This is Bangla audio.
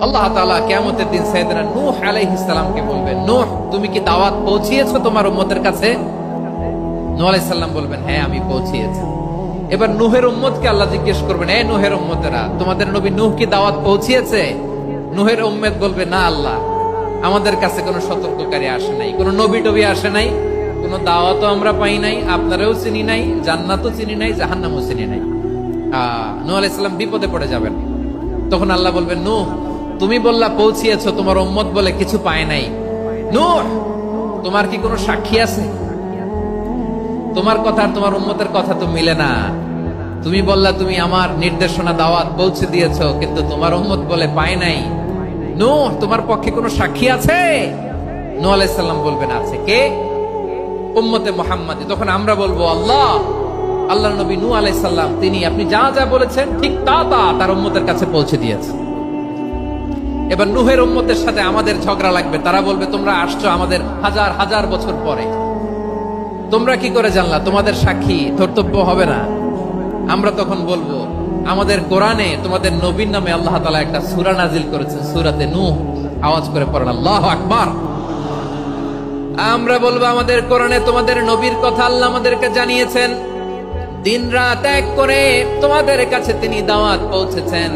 আল্লাহ তাআলা কিয়ামতের দিন সাইয়েদনা নূহ আলাইহিস সালামকে বলবেন, নূহ তুমি কি দাওয়াত পৌঁছিয়েছো তোমার উম্মতের কাছে? নূহ আলাইহিস সালাম বলবেন, হ্যাঁ আমি পৌঁছিয়েছি। এবার নূহের উম্মতকে আল্লাহ জিজ্ঞেস করবেন, এই নূহের উম্মতেরা, তোমাদের নবী নূহ কি দাওয়াত পৌঁছিয়েছে? নূহের উম্মত বলবে, না আল্লাহ, আমাদের কাছে কোনো সতর্ককারী আসে নাই, কোনো নবী টবি আসে নাই, কোনো দাওয়াতও আমরা পাই নাই, আপনারাও চিনি নাই, জান্নাতও চিনি নাই, জাহান্নামও চিনি নাই। নূহ আলাইহিস সালাম বিপদে পড়ে যাবেন। তখন আল্লাহ বলবেন, নূহ তুমি বললা পৌঁছিয়েছো, তোমার উম্মত বলে কিছু পায় নাই। নূহ তোমার কি কোনো সাক্ষী আছে? তোমার কথা আর তোমার উম্মতের কথা তো মিলে না। তুমি বললা তুমি আমার নির্দেশনা দাওয়াত পৌঁছে দিয়েছো, কিন্তু তোমার উম্মত বলে পায় নাই। নূহ তোমার পক্ষে কোনো সাক্ষী আছে? নূহ আলাইহিস সালাম বলবেন, আছে। কে? উম্মতে মুহাম্মাদী। তখন আমরা বলবো, আল্লাহ, আল্লাহর নবী নূহ আলাইহিস সালাম তিনি আপনি যা যা বলেছেন ঠিক তা তা তার উম্মতের কাছে পৌঁছে দিয়েছে। এবার নূহের উম্মতের সাথে আমাদের ঝগড়া লাগবে। তারা বলবে, তোমরা আসছো আমাদের হাজার হাজার বছর পরে, তোমরা কি করে জানলা? তোমাদের সাক্ষী ধর্তব্য হবে না? আমরা তখন বলবো, আমাদের কোরআনে তোমাদের নবীর নামে আল্লাহ তাআলা একটা সূরা নাজিল করেছেন, সূরাতে নূহ। আওয়াজ করে পড়েন আল্লাহু আকবার। আমরা বলবো, আমাদের কোরআনে তোমাদের নবীর কথা আল্লাহ আমাদেরকে জানিয়েছেন, দিন রাত এক করে তোমাদের কাছে তিনি দাওয়াত পৌঁছেছেন।